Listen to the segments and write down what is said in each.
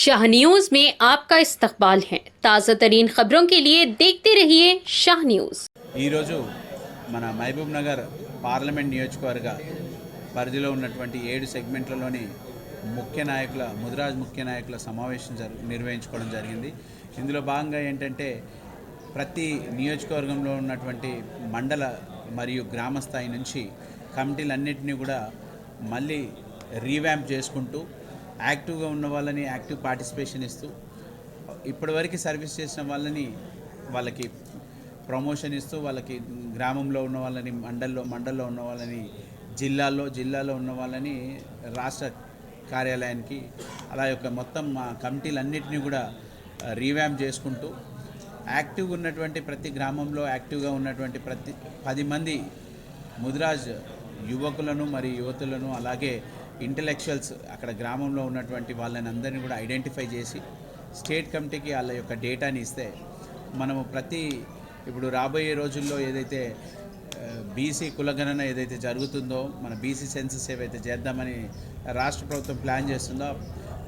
Shah news में आपका इस्तकबाल है। ताज़ा तरीन खबरों के लिए देखते रहिए शाह न्यूज। ఈరోజు మన మహబూబ్ నగర్ పార్లమెంట్ నియోజకవర్గ పరిధిలో ఉన్నటువంటి 7 సెగ్మెంట్లలోని ముదిరాజ్ ముఖ్య నాయకుల సమావేశం నిర్వహించుకోవడం జరిగింది. ఇందులో భాగంగా ఏంటంటే ప్రతి నియోజకవర్గంలో ఉన్నటువంటి మండల మరియు గ్రామ స్థాయి నుంచి కమిటీలన్నింటినీ కూడా మళ్ళీ రీవ్యాంప్ చేసుకుంటూ యాక్టివ్గా ఉన్న వాళ్ళని యాక్టివ్ పార్టిసిపేషన్ ఇస్తూ ఇప్పటివరకు సర్వీస్ చేసిన వాళ్ళకి ప్రమోషన్ ఇస్తూ వాళ్ళకి గ్రామంలో ఉన్న వాళ్ళని మండల్లో ఉన్న వాళ్ళని జిల్లాలో ఉన్న వాళ్ళని రాష్ట్ర కార్యాలయానికి అలా యొక్క మొత్తం మా కమిటీలన్నింటినీ కూడా రీవ్యాంప్ చేసుకుంటూ యాక్టివ్గా ఉన్నటువంటి ప్రతి గ్రామంలో యాక్టివ్గా ఉన్నటువంటి ప్రతి 10 మంది ముదిరాజ్ యువకులను మరియు యువతులను అలాగే ఇంటలెక్చువల్స్ అక్కడ గ్రామంలో ఉన్నటువంటి వాళ్ళని అందరినీ కూడా ఐడెంటిఫై చేసి స్టేట్ కమిటీకి వాళ్ళ యొక్క డేటాని ఇస్తే మనము ఇప్పుడు రాబోయే రోజుల్లో ఏదైతే బీసీ కులగణన ఏదైతే జరుగుతుందో మన బీసీ సెన్సస్ ఏవైతే చేద్దామని రాష్ట్ర ప్రభుత్వం ప్లాన్ చేస్తుందో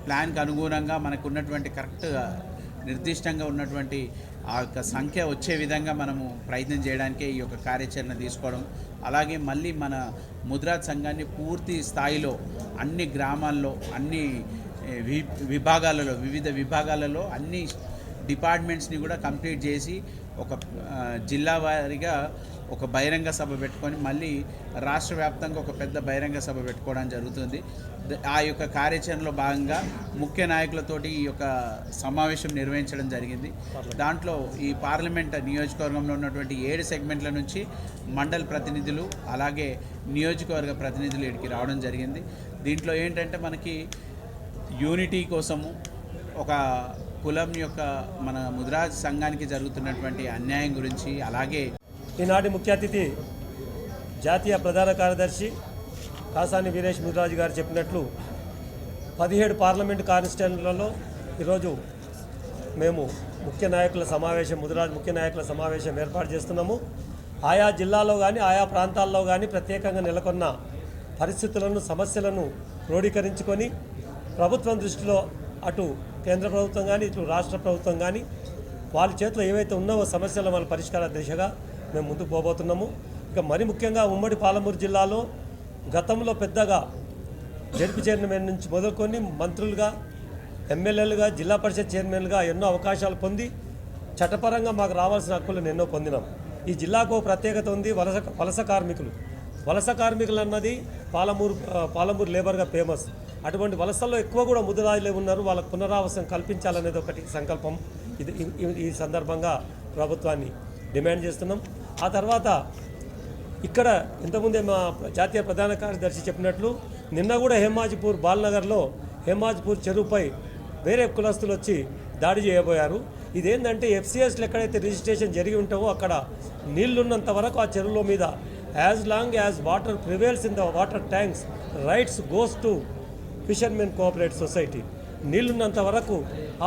ప్లాన్కి అనుగుణంగా మనకు ఉన్నటువంటి కరెక్ట్గా నిర్దిష్టంగా ఉన్నటువంటి ఆ యొక్క సంఖ్య వచ్చే విధంగా మనము ప్రయత్నం చేయడానికే ఈ యొక్క కార్యాచరణ తీసుకోవడం, అలాగే మళ్ళీ మన ముద్రాజ్ సంఘాన్ని పూర్తి స్థాయిలో అన్ని గ్రామాల్లో అన్ని వివిధ విభాగాలలో అన్ని డిపార్ట్మెంట్స్ని కూడా కంప్లీట్ చేసి ఒక జిల్లా వారీగా ఒక బహిరంగ సభ పెట్టుకొని మళ్ళీ రాష్ట్ర వ్యాప్తంగా ఒక పెద్ద బహిరంగ సభ పెట్టుకోవడం జరుగుతుంది. ఆ యొక్క కార్యాచరణలో భాగంగా ముఖ్య నాయకులతోటి ఈ యొక్క సమావేశం నిర్వహించడం జరిగింది. దాంట్లో ఈ పార్లమెంట్ నియోజకవర్గంలో ఉన్నటువంటి 7 సెగ్మెంట్ల నుంచి మండల ప్రతినిధులు అలాగే నియోజకవర్గ ప్రతినిధులు ఇక్కడికి రావడం జరిగింది. దీంట్లో ఏంటంటే మనకి యూనిటీ కోసము ఒక కులం యొక్క మన ముదిరాజ్ సంఘానికి జరుగుతున్నటువంటి అన్యాయం గురించి, అలాగే ఈనాటి ముఖ్య అతిథి జాతీయ ప్రధాన కార్యదర్శి కాసాని వీరేష్ ముదిరాజు గారు చెప్పినట్లు 17 పార్లమెంటు కాన్స్టిట్యూన్సీలలో ఈరోజు మేము ముదిరాజ్ ముఖ్య నాయకుల సమావేశం ఏర్పాటు చేస్తున్నాము. ఆయా జిల్లాలో కానీ ఆయా ప్రాంతాల్లో కానీ ప్రత్యేకంగా నెలకొన్న పరిస్థితులను సమస్యలను క్రోడీకరించుకొని ప్రభుత్వం దృష్టిలో అటు కేంద్ర ప్రభుత్వం కానీ ఇటు రాష్ట్ర ప్రభుత్వం కానీ వాళ్ళ చేతిలో ఏవైతే ఉన్నావో సమస్యల వాళ్ళ పరిష్కార దిశగా మేము ముందుకు పోబోతున్నాము. ఇక మరి ముఖ్యంగా ఉమ్మడి పాలమూరు జిల్లాలో గతంలో పెద్దగా జడ్పీ చైర్మన్ నుంచి మొదలుకొని మంత్రులుగా, ఎమ్మెల్యేలుగా, జిల్లా పరిషత్ చైర్మన్లుగా ఎన్నో అవకాశాలు పొంది చట్టపరంగా మాకు రావాల్సిన హక్కులను ఎన్నో పొందినాం. ఈ జిల్లాకు ప్రత్యేకత ఉంది. వలస కార్మికులు అన్నది పాలమూరు లేబర్గా ఫేమస్. అటువంటి వలసల్లో ఎక్కువ కూడా ముదిరాజులే ఉన్నారు. వాళ్ళకు పునరావాసం కల్పించాలనేది ఒకటి సంకల్పం. ఈ సందర్భంగా ప్రభుత్వాన్ని డిమాండ్ చేస్తున్నాం. ఆ తర్వాత ఇక్కడ ఇంతకుముందే మా జాతీయ ప్రధాన కార్యదర్శి చెప్పినట్లు నిన్న కూడా బాల్నగర్లో హేమాజ్పూర్ చెరువుపై వేరే కులస్తులు వచ్చి దాడి చేయబోయారు. ఇదేంటంటే ఎఫ్సిఎస్లు ఎక్కడైతే రిజిస్ట్రేషన్ జరిగి ఉంటావో అక్కడ నీళ్లున్నంత వరకు ఆ చెరువుల మీద as long as water prevails in the water tanks rights goes to fishermen cooperative society. నీళ్లున్నంత వరకు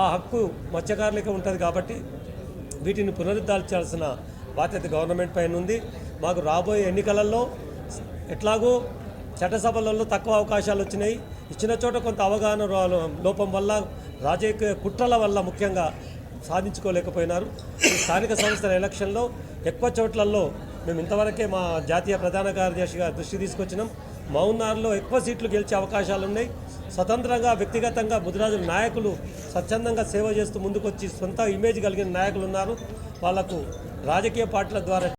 ఆ హక్కు మత్స్యకారులకే ఉంటుంది. కాబట్టి వీటిని పునరుద్ధరించాల్సిన బాధ్యత గవర్నమెంట్ పైన ఉంది. మాకు రాబోయే ఎన్నికలలో ఎట్లాగో చట్టసభలలో తక్కువ అవకాశాలు వచ్చినాయి. ఇచ్చిన చోట కొంత అవగాహన లోపం వల్ల, రాజకీయ కుట్రల వల్ల ముఖ్యంగా సాధించుకోలేకపోయినారు. ఈ స్థానిక సంస్థల ఎలక్షన్లో ఎక్కువ చోట్లలో మేము ఇంతవరకే మా జాతీయ ప్రధాన కార్యదర్శిగా దృష్టి తీసుకొచ్చినాం. మౌనార్లో ఎక్కువ సీట్లు గెలిచే అవకాశాలు ఉన్నాయి. స్వతంత్రంగా వ్యక్తిగతంగా ముదిరాజుల నాయకులు స్వచ్ఛందంగా సేవ చేస్తూ ముందుకొచ్చి సొంత ఇమేజ్ కలిగిన నాయకులు ఉన్నారు. వాళ్లకు రాజకీయ పార్టీల ద్వారా